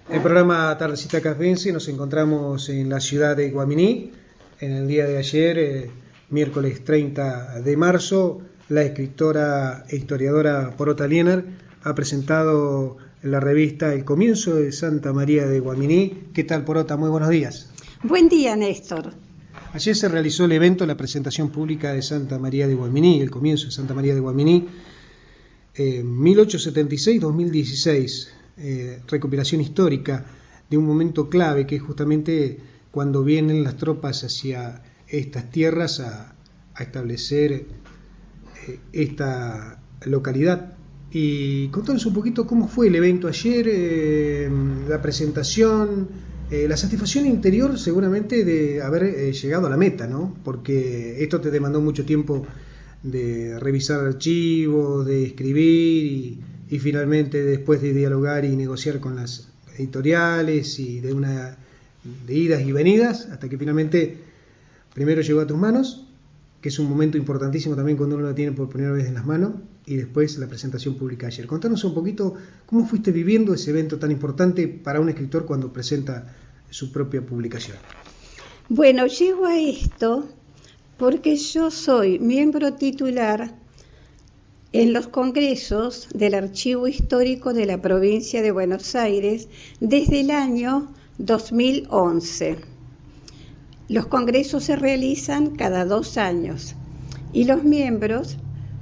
El programa Tardecita Cafense, nos encontramos en la ciudad de Guaminí. En el día de ayer, miércoles 30 de marzo, la escritora e historiadora Porota Liener ha presentado la revista El Comienzo de Santa María de Guaminí. ¿Qué tal, Porota? Muy buenos días. Buen día, Néstor. Ayer se realizó el evento, la presentación pública de Santa María de Guaminí, el comienzo de Santa María de Guaminí, 1876-2016, recopilación histórica de un momento clave que es justamente cuando vienen las tropas hacia estas tierras a establecer esta localidad. Y contanos un poquito cómo fue el evento ayer, la presentación, la satisfacción interior seguramente de haber llegado a la meta, ¿no? Porque esto te demandó mucho tiempo de revisar archivos, de escribir y finalmente después de dialogar y negociar con las editoriales y de idas y venidas hasta que finalmente primero llegó a tus manos, que es un momento importantísimo también cuando uno la tiene por primera vez en las manos, y después la presentación pública ayer. Contanos un poquito cómo fuiste viviendo ese evento tan importante para un escritor cuando presenta su propia publicación. Bueno, llego a esto porque yo soy miembro titular en los congresos del Archivo Histórico de la provincia de Buenos Aires desde el año 2011. Los congresos se realizan cada 2 años y los miembros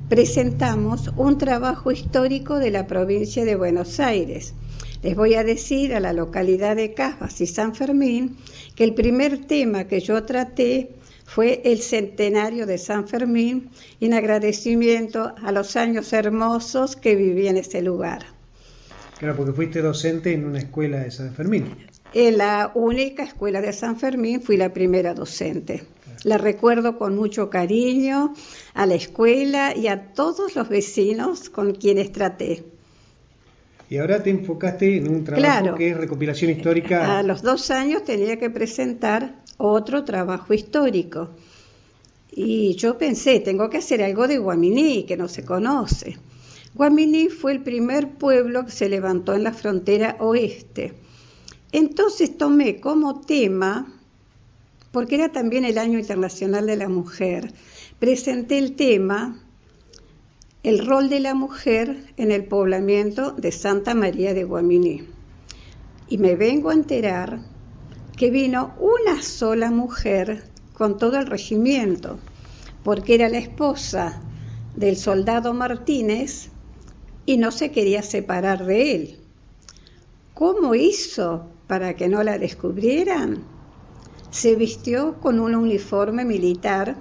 presentamos un trabajo histórico de la provincia de Buenos Aires. Les voy a decir a la localidad de Casbas y San Fermín que el primer tema que yo traté fue el centenario de San Fermín, en agradecimiento a los años hermosos que viví en ese lugar. Claro, porque fuiste docente en una escuela de San Fermín. En la única escuela de San Fermín fui la primera docente. Claro. La recuerdo con mucho cariño a la escuela y a todos los vecinos con quienes traté. Y ahora te enfocaste en un trabajo que es recopilación histórica. A los 2 años tenía que presentar otro trabajo histórico. Y yo pensé, tengo que hacer algo de Guaminí, que no se conoce. Guaminí fue el primer pueblo que se levantó en la frontera oeste. Entonces tomé como tema, porque era también el Año Internacional de la Mujer, presenté el tema, el rol de la mujer en el poblamiento de Santa María de Guaminí. Y me vengo a enterar que vino una sola mujer con todo el regimiento, porque era la esposa del soldado Martínez y no se quería separar de él. ¿Cómo hizo para que no la descubrieran? Se vistió con un uniforme militar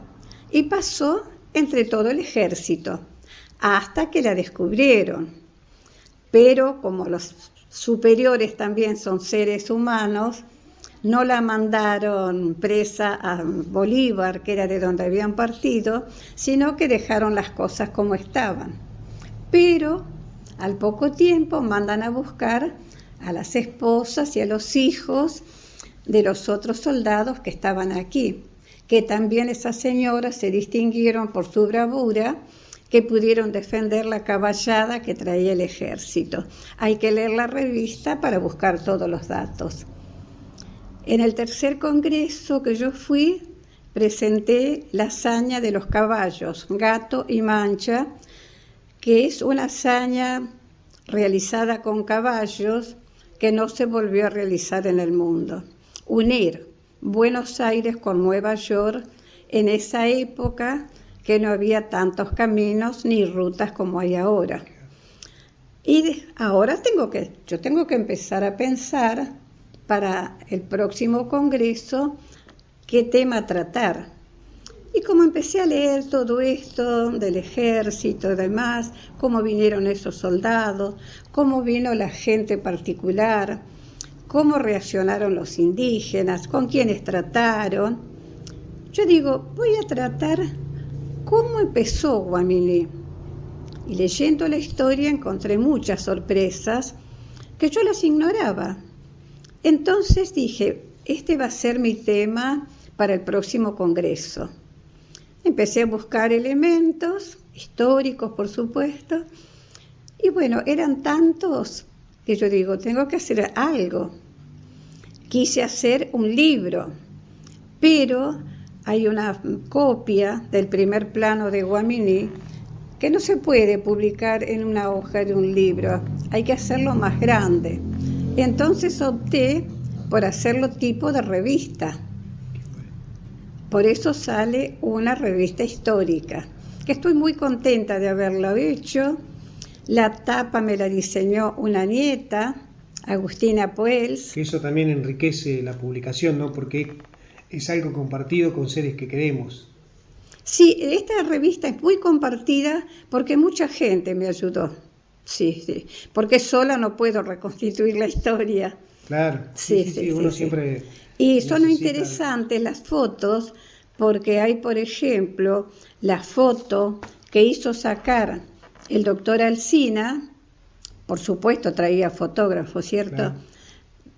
y pasó entre todo el ejército, hasta que la descubrieron. Pero como los superiores también son seres humanos, no la mandaron presa a Bolívar, que era de donde habían partido, sino que dejaron las cosas como estaban. Pero al poco tiempo mandan a buscar a las esposas y a los hijos de los otros soldados que estaban aquí, que también esas señoras se distinguieron por su bravura, que pudieron defender la caballada que traía el ejército. Hay que leer la revista para buscar todos los datos. En el tercer congreso que yo fui, presenté la hazaña de los caballos, Gato y Mancha, que es una hazaña realizada con caballos que no se volvió a realizar en el mundo. Unir Buenos Aires con Nueva York en esa época que no había tantos caminos ni rutas como hay ahora. Y ahora yo tengo que empezar a pensar para el próximo congreso qué tema tratar. Y como empecé a leer todo esto del ejército y demás, cómo vinieron esos soldados, cómo vino la gente particular, cómo reaccionaron los indígenas, con quiénes trataron, yo digo, voy a tratar cómo empezó Guaminí. Y leyendo la historia encontré muchas sorpresas que yo las ignoraba. Entonces dije, este va a ser mi tema para el próximo congreso. Empecé a buscar elementos históricos, por supuesto, y bueno, eran tantos que yo digo, tengo que hacer algo. Quise hacer un libro, pero hay una copia del primer plano de Guaminí que no se puede publicar en una hoja de un libro, hay que hacerlo más grande. Entonces opté por hacerlo tipo de revista. Por eso sale una revista histórica, que estoy muy contenta de haberlo hecho. La tapa me la diseñó una nieta, Agustina Puels. Que eso también enriquece la publicación, ¿no? Porque es algo compartido con seres que queremos. Sí, esta revista es muy compartida porque mucha gente me ayudó. Sí, porque sola no puedo reconstituir la historia. Claro, sí, uno siempre... Y son interesantes las fotos porque hay, por ejemplo, la foto que hizo sacar el doctor Alsina, por supuesto traía fotógrafos, ¿cierto? Claro.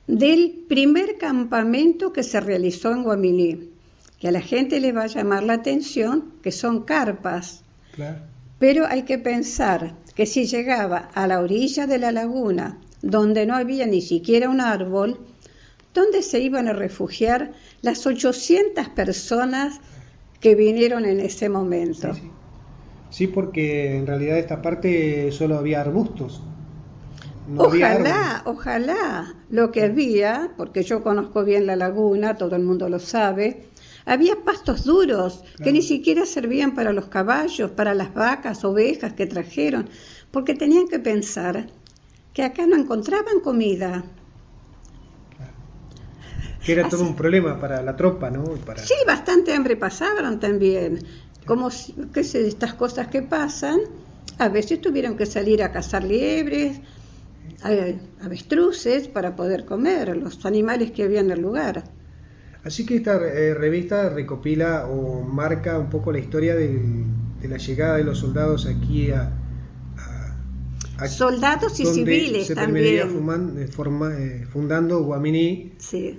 Del primer campamento que se realizó en Guaminí, que a la gente le va a llamar la atención, que son carpas. Claro. Pero hay que pensar que si llegaba a la orilla de la laguna, donde no había ni siquiera un árbol, ¿dónde se iban a refugiar las 800 personas que vinieron en ese momento? Sí, porque en realidad esta parte solo había arbustos. No Ojalá, lo que había, porque yo conozco bien la laguna, todo el mundo lo sabe, había pastos duros que ni siquiera servían para los caballos, para las vacas, ovejas que trajeron, porque tenían que pensar que acá no encontraban comida. Que era todo un problema para la tropa, ¿no? Sí, bastante hambre pasaban también. Como que estas cosas que pasan, a veces tuvieron que salir a cazar liebres, avestruces para poder comer los animales que había en el lugar. Así que esta revista recopila o marca un poco la historia de la llegada de los soldados aquí a soldados y civiles se también. Fundando Guaminí. Sí.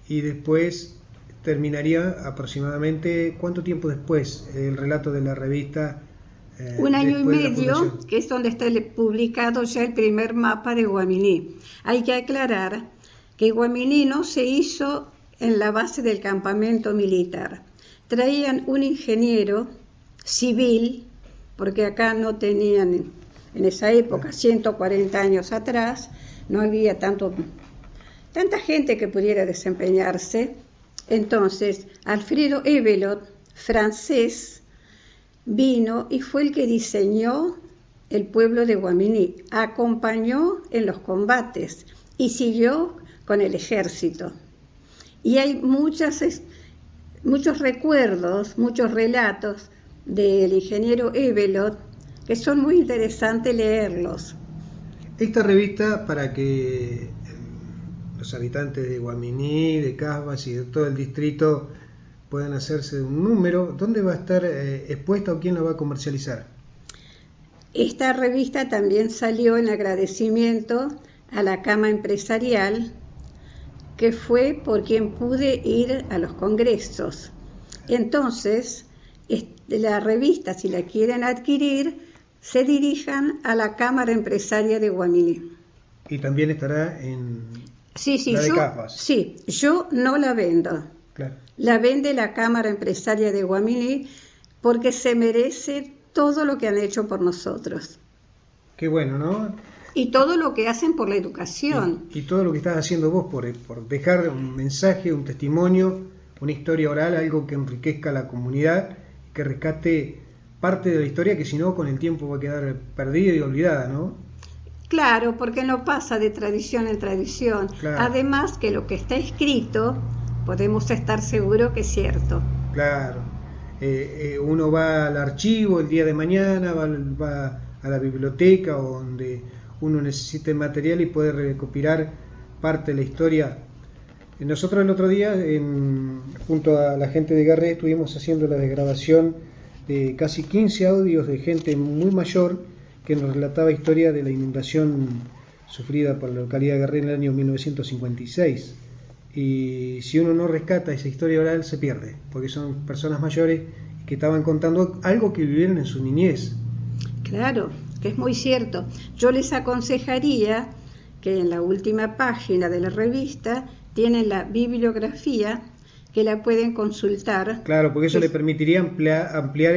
Y después terminaría aproximadamente, ¿cuánto tiempo después el relato de la revista? Un año y medio, que es donde está publicado ya el primer mapa de Guaminí. Hay que aclarar que Guaminí no se hizo en la base del campamento militar. Traían un ingeniero civil, porque acá no tenían, en esa época, 140 años atrás, no había tanta gente que pudiera desempeñarse. Entonces, Alfredo Evelot, francés, vino y fue el que diseñó el pueblo de Guaminí, acompañó en los combates y siguió con el ejército. Y hay muchos recuerdos, muchos relatos del ingeniero Evelot que son muy interesantes leerlos. Esta revista, para que los habitantes de Guaminí, de Casbas y de todo el distrito puedan hacerse de un número, ¿dónde va a estar expuesta o quién la va a comercializar? Esta revista también salió en agradecimiento a la Cámara Empresarial, que fue por quien pude ir a los congresos. Entonces, la revista, si la quieren adquirir, se dirijan a la Cámara Empresaria de Guaminí. Y también estará en la de Casbas. Sí, yo no la vendo. Claro. La vende la Cámara Empresaria de Guaminí porque se merece todo lo que han hecho por nosotros. Qué bueno, ¿no? Y todo lo que hacen por la educación. Y todo lo que estás haciendo vos por dejar un mensaje, un testimonio, una historia oral, algo que enriquezca a la comunidad, que rescate parte de la historia que si no con el tiempo va a quedar perdida y olvidada, ¿no? Claro, porque no pasa de tradición en tradición. Claro. Además que lo que está escrito podemos estar seguros que es cierto. Claro. Uno va al archivo el día de mañana, va a la biblioteca o donde uno necesite material y puede recopilar parte de la historia. Nosotros el otro día, junto a la gente de Garré, estuvimos haciendo la desgrabación de casi 15 audios de gente muy mayor que nos relataba historia de la inundación sufrida por la localidad de Garré en el año 1956. Y si uno no rescata esa historia oral, se pierde, porque son personas mayores que estaban contando algo que vivieron en su niñez. Claro, que es muy cierto. Yo les aconsejaría que en la última página de la revista tienen la bibliografía que la pueden consultar. Claro, porque eso le permitiría ampliar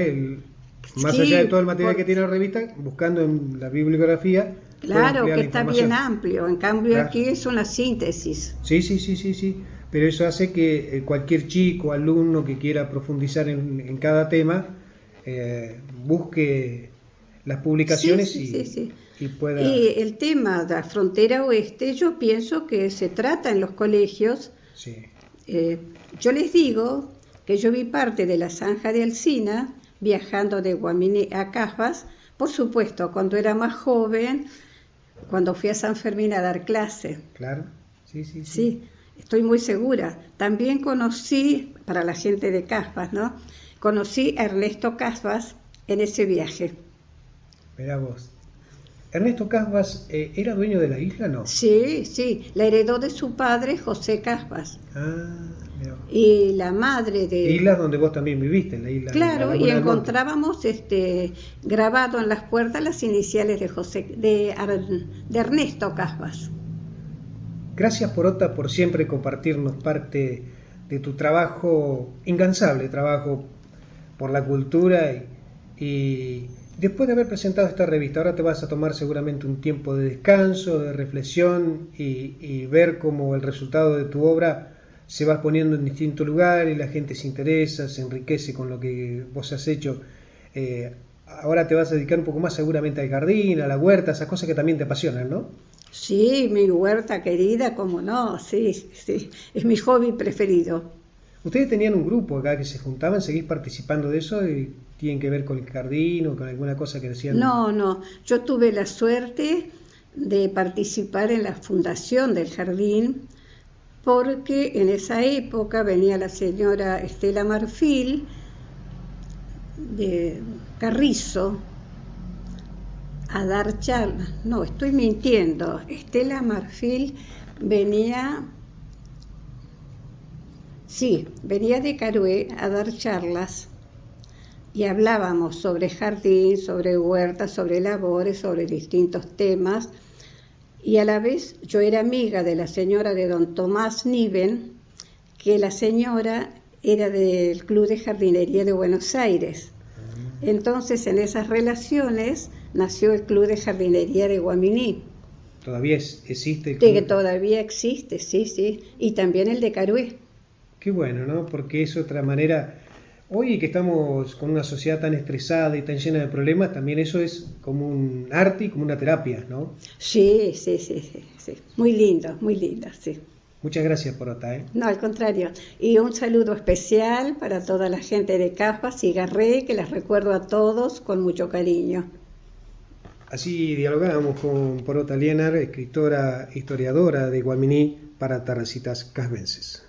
más allá de todo el material que tiene la revista, buscando en la bibliografía. Claro, que está bien amplio, en cambio claro. Aquí es una síntesis. Sí, pero eso hace que cualquier chico, alumno que quiera profundizar en cada tema, busque las publicaciones y pueda... Y el tema de la frontera oeste, yo pienso que se trata en los colegios. Sí. Yo les digo que yo vi parte de la zanja de Alsina viajando de Guaminí a Casbas, por supuesto, cuando era más joven, cuando fui a San Fermín a dar clase. Claro, sí. Sí, estoy muy segura. También conocí, para la gente de Casbas, ¿no? Conocí a Ernesto Casbas en ese viaje. Mirá vos. ¿Ernesto Casbas era dueño de la isla, no? Sí, la heredó de su padre, José Casbas. Mirá vos. Y la madre de... Islas donde vos también viviste, en la isla. Claro, y encontrábamos grabado en las puertas las iniciales de Ernesto Casbas. Gracias, Porota, por siempre compartirnos parte de tu trabajo, incansable trabajo por la cultura y después de haber presentado esta revista, ahora te vas a tomar seguramente un tiempo de descanso, de reflexión y ver cómo el resultado de tu obra se va poniendo en distintos lugares, la gente se interesa, se enriquece con lo que vos has hecho. Ahora te vas a dedicar un poco más seguramente al jardín, a la huerta, esas cosas que también te apasionan, ¿no? Sí, mi huerta querida, cómo no, sí, es mi hobby preferido. Ustedes tenían un grupo acá que se juntaban, ¿seguís participando de eso? ¿Y tienen que ver con el jardín o con alguna cosa que decían? No, yo tuve la suerte de participar en la fundación del jardín, porque en esa época venía la señora Estela Marfil de Carrizo a dar charlas. No, estoy mintiendo. Estela Marfil venía de Carué a dar charlas y hablábamos sobre jardín, sobre huertas, sobre labores, sobre distintos temas. Y a la vez yo era amiga de la señora de don Tomás Niven, que la señora era del Club de Jardinería de Buenos Aires. Entonces, en esas relaciones nació el Club de Jardinería de Guaminí. ¿Todavía existe el club? Que todavía existe, sí, y también el de Carué. Qué bueno, ¿no? Porque es otra manera. Hoy que estamos con una sociedad tan estresada y tan llena de problemas, también eso es como un arte y como una terapia, ¿no? Sí. Muy lindo, sí. Muchas gracias, Porota, ¿eh? No, al contrario. Y un saludo especial para toda la gente de Casbas y Garré, que les recuerdo a todos con mucho cariño. Así dialogamos con Porota Liénar, escritora, historiadora de Guaminí para Terracitas Casbenses.